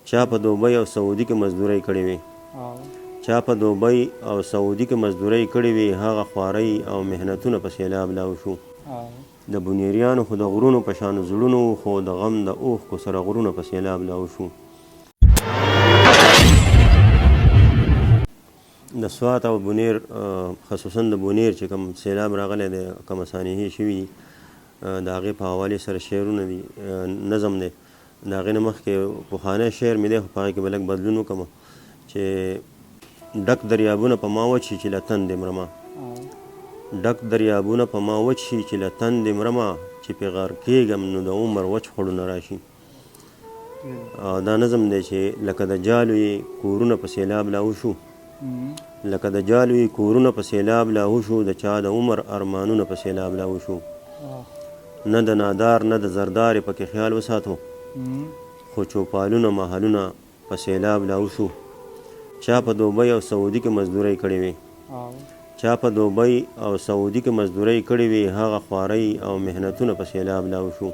چا په دوبۍ او سعودي کې مزدورۍ کړې وي چا په دوبۍ او سعودي کې مزدورۍ کړې وي هغه خوارۍ او محنتونه په سیلاب لاو شو د بونیریانو خو د غرونو په شان زړونو خو د غم د اوښکو سره غرونه په سیلاب لاو شو د سوات او بونیر خصوصا د بونیر چې کوم سیلاب راغلی دی کومه سانحې شوي دي د هغې په حوالې سره شعرونه دي نظم دی د هغې نه مخکې پخوانی شعر مې دی خو په هغې کې به لږ بدلون وکړم چې ډک دریابونه په ما وچ شي چې له تندې مرمه ډک دریابونه په ما وچ شي چې له تندې مرمه چې پې غار کېږم نو د عمر وچ خوړونه راشي دا نظم دی چې لکه د جالوی کورونه په سیلاب لاو شو لکه د جالوی کورونه په سیلاب لاهو شو د چا د عمر ارمانونه په سیلاب لاهو شو نه د نادار نه د زردار پکې خیال وساتو خو چوپالونه محلونه په سیلاب لاهو شو چا په دوبۍ او سعودي کې مزدورۍ کړې وي چا په دوبۍ او سعودي کې مزدورۍ کړې وي هغه خوارۍ او محنتونه په سیلاب لاهو شو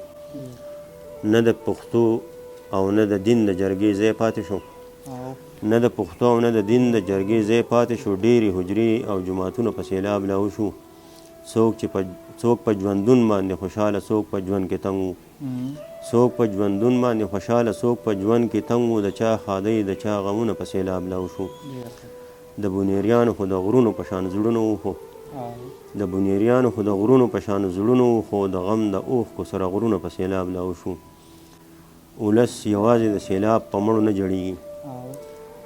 نه د پښتو او نه د دین د جرګې ځای پاتې شو نه د پښتو او نه د دین د جرګې ځای پاتې شو ډېرې حجرې او جوماتونه په سیلاب لاهو شو څوک په ژوندون باندې خوشحاله څوک په ژوند کې تنګ و څوک په ژوندون باندې خوشحاله څوک په ژوند کې تنګ و د چا ښادۍ د چا غمونه په سیلاب لاهو شو د بونیریانو خو د غرونو په شان زړونه و خو د بونیریانو خو د غرونو په شان زړونه و خو د غم د اوښکو سره غرونه په سیلاب لاهو شو ولس یوازې د سیلاب په مړو نه جړېږي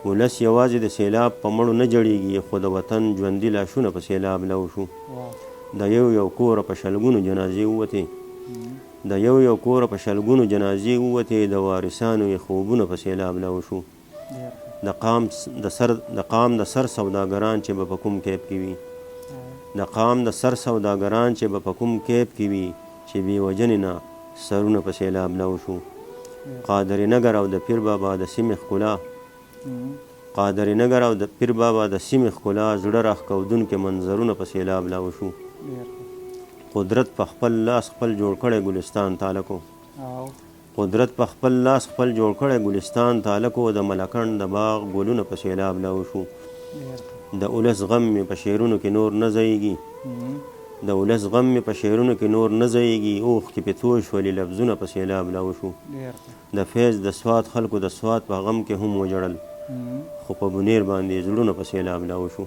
ولس یوازې د سیلاب په مړو نه جړېږي خو د وطن ژوندي لاشونه په سیلاب لاهو شو د یو کوره په شلګونو جنازې ووتې د یو کوره په شلګونو جنازې ووتې د وارثانو یې خوبونه په سیلاب لاهو شو د قام د سر سوداګران چې به په کوم کیب کې وي د قام د سر سوداګران چې به په کوم کیب کې وي چې بې وجنې نه سرونه په سیلاب لاهو شو قادر نګر او د پیر بابا د سیمې ښکلا قادر نګر او د پیر بابا د سیمې ښکلا زړه راښکودونکي منظرونه په سیلاب لاهو شو قدرت په خپل لاس خپل جوړ کړی ګلستان تالکو قدرت په خپل لاس خپل جوړ کړی ګلستان تالکو د ملکنډ د باغ ګلونه په سیلاب لاهو شو د اولس غم مې په شعرونو کې نور نه ځایږي د ولس غم مې په شعرونو کې نور نه ځایږي اوښکې پې توی شولې لفظونه په سیلاب لاهو شو د فیض د سوات خلکو د سوات په غم کې هم وجړل خو په بونیر باندې زړونه په سیلاب لاهو شو